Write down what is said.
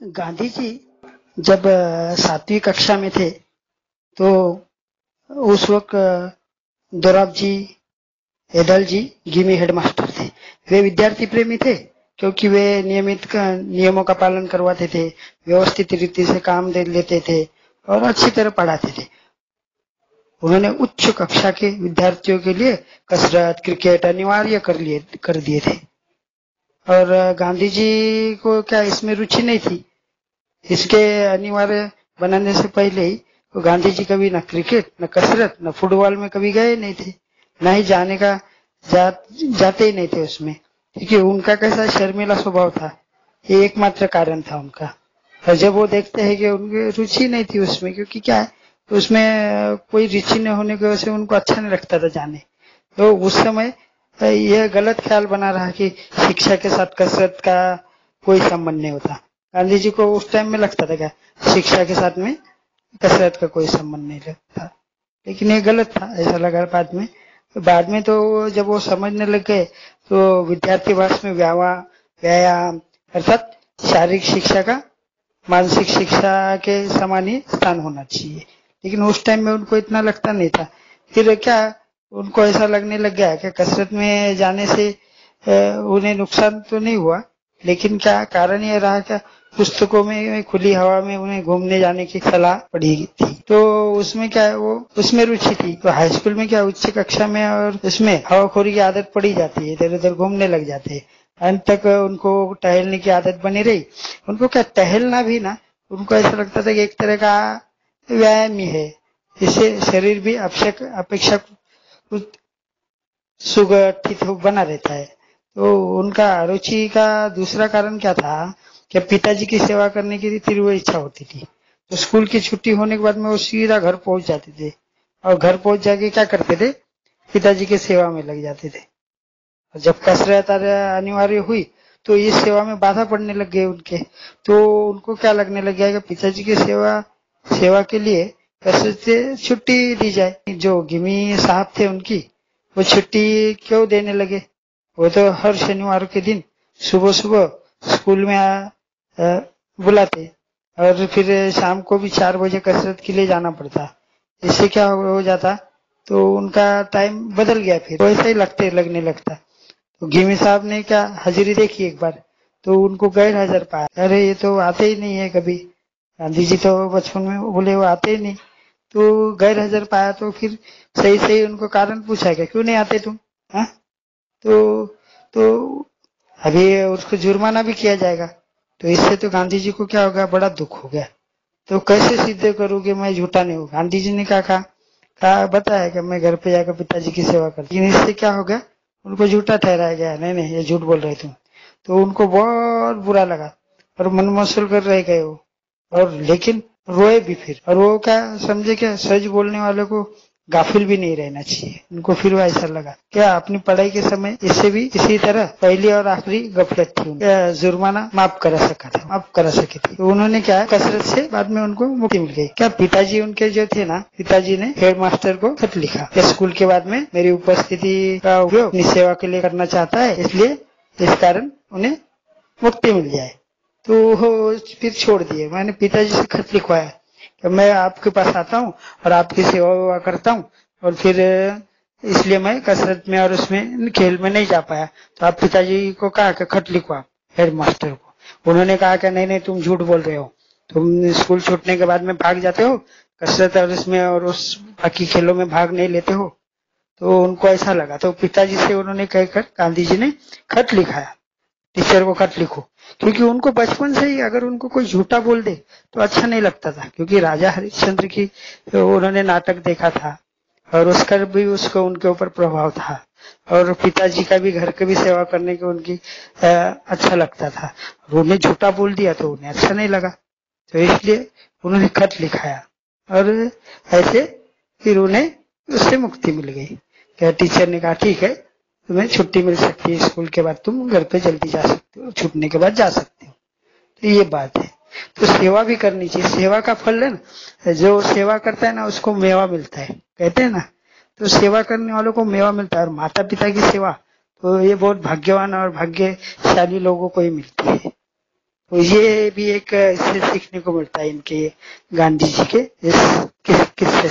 गांधी जी जब 7वीं कक्षा में थे तो उस वक्त दोराबजी एडल जी गिमी हेडमास्टर थे। वे विद्यार्थी प्रेमी थे क्योंकि वे नियमों का पालन करवाते थे, व्यवस्थित रीति से काम दे लेते थे और अच्छी तरह पढ़ाते थे। उन्होंने उच्च कक्षा के विद्यार्थियों के लिए कसरत, क्रिकेट अनिवार्य कर दिए थे। और गांधी जी को क्या इसमें रुचि नहीं थी। इसके अनिवार्य बनाने से पहले ही तो गांधी जी कभी न क्रिकेट, न कसरत, न फुटबॉल में कभी गए नहीं थे, न ही जाने का जाते ही नहीं थे उसमें, क्योंकि उनका कैसा शर्मीला स्वभाव था। ये एकमात्र कारण था उनका। और जब वो देखते हैं कि उनकी रुचि नहीं थी उसमें, क्योंकि क्या है उसमें कोई रुचि न होने की वजह से उनको अच्छा नहीं लगता था जाने। तो उस समय यह गलत ख्याल बना रहा कि शिक्षा के साथ कसरत का कोई संबंध नहीं होता। गांधी जी को उस टाइम में लगता था क्या शिक्षा के साथ में कसरत का कोई संबंध नहीं लगता, लेकिन ये गलत था, ऐसा लगा बाद में तो जब वो समझने लग गए तो विद्यार्थी वर्ष में व्यायाम अर्थात शारीरिक शिक्षा का मानसिक शिक्षा के समान ही स्थान होना चाहिए। लेकिन उस टाइम में उनको इतना लगता नहीं था। फिर क्या उनको ऐसा लगने लग गया कि कसरत में जाने से उन्हें नुकसान तो नहीं हुआ, लेकिन क्या कारण ये रहा क्या पुस्तकों में खुली हवा में उन्हें घूमने जाने की सलाह पड़ी थी। तो उसमें क्या है वो उसमें रुचि थी। तो हाई स्कूल में क्या उच्च कक्षा में और उसमें हवाखोरी की आदत पड़ी जाती है, इधर उधर घूमने लग जाते हैं। अंत तक उनको टहलने की आदत बनी रही। उनको क्या टहलना भी ना उनको ऐसा लगता था कि एक तरह का व्यायाम ही है, इससे शरीर भी अपेक्षाकृत सुगठित बना रहता है। तो उनका रुचि का दूसरा कारण क्या था कि पिताजी की सेवा करने की तीव्र इच्छा होती थी। तो स्कूल की छुट्टी होने के बाद में वो सीधा घर पहुंच जाते थे और घर पहुंच जाके क्या करते थे, पिताजी की सेवा में लग जाते थे। और जब कसरत अनिवार्य हुई तो इस सेवा में बाधा पड़ने लग गए उनके। तो उनको क्या लगने लग गया कि पिताजी की सेवा सेवा के लिए कसरत से छुट्टी दी जाए। जो गिमी साहब थे उनकी वो छुट्टी क्यों देने लगे। वो तो हर शनिवार के दिन सुबह सुबह स्कूल में बुलाते और फिर शाम को भी 4 बजे कसरत के लिए जाना पड़ता। इससे क्या हो जाता तो उनका टाइम बदल गया। फिर वैसा ही लगने लगता। तो गिमी साहब ने क्या हाजिरी देखी एक बार, तो उनको गैर हाजिर पाया। अरे ये तो आते ही नहीं है कभी। गांधी जी तो बचपन में बोले वो आते ही नहीं। तो गैर हाजिर पाया तो फिर सही सही उनको कारण पूछा गया क्यों नहीं आते तुम। हाँ तो अभी उसको जुर्माना भी किया जाएगा। तो इससे तो गांधी जी को क्या होगा, बड़ा दुख हो गया। तो कैसे सिद्ध करूं कि मैं झूठा नहीं हूँ। गांधी जी ने क्या कहा बताया कि मैं घर पे जाकर पिताजी की सेवा करती। लेकिन इससे क्या हो गया, उनको झूठा ठहराया गया, नहीं नहीं ये झूठ बोल रहे तुम। तो उनको बहुत बुरा लगा और मन मसूल कर रह गए वो। और लेकिन रोए भी फिर। और वो क्या समझे क्या सच बोलने वाले को गाफिल भी नहीं रहना चाहिए। उनको फिर वो ऐसा लगा क्या अपनी पढ़ाई के समय इससे भी इसी तरह पहली और आखिरी गफलत थी, जुर्माना माफ करा सके थे। तो उन्होंने क्या कसरत से बाद में उनको मुक्ति मिल गई। क्या पिताजी उनके जो थे ना, पिताजी ने हेडमास्टर को खत लिखा कि स्कूल के बाद में मेरी उपस्थिति का उपयोग अपनी सेवा के लिए करना चाहता है, इसलिए इस कारण उन्हें मुक्ति मिल जाए। तो वो फिर छोड़ दिए। मैंने पिताजी से खत लिखवाया कि मैं आपके पास आता हूँ और आपकी सेवा करता हूँ, और फिर इसलिए मैं कसरत में और उसमें खेल में नहीं जा पाया। तो आप पिताजी को कहा कि खत लिखवा हेड मास्टर को। उन्होंने कहा कि नहीं नहीं तुम झूठ बोल रहे हो, तुम स्कूल छूटने के बाद में भाग जाते हो कसरत और इसमें और उस बाकी खेलों में भाग नहीं लेते हो। तो उनको ऐसा लगा। तो पिताजी से उन्होंने कहकर गांधी जी ने खत लिखाया, टीचर को खत लिखो। क्योंकि उनको बचपन से ही अगर उनको कोई झूठा बोल दे तो अच्छा नहीं लगता था। क्योंकि राजा हरिश्चंद्र की उन्होंने नाटक देखा था और उसका भी उसको उनके ऊपर प्रभाव था। और पिताजी का भी घर की भी सेवा करने की उनकी अच्छा लगता था। और उन्हें झूठा बोल दिया तो उन्हें अच्छा नहीं लगा। तो इसलिए उन्होंने खत लिखाया और ऐसे फिर उन्हें उससे मुक्ति मिल गई। क्या टीचर ने कहा ठीक है तुम्हें छुट्टी मिल सकती है, स्कूल के बाद तुम घर पे जल्दी जा सकते हो, छूटने के बाद जा सकते हो। तो ये बात है। तो सेवा भी करनी चाहिए। सेवा का फल है ना, जो सेवा करता है ना उसको मेवा मिलता है, कहते हैं ना। तो सेवा करने वालों को मेवा मिलता है। और माता पिता की सेवा तो ये बहुत भाग्यवान और भाग्यशाली लोगों को ही मिलती है। तो ये भी एक इससे सीखने को मिलता है इनके गांधी जी के इस किस्से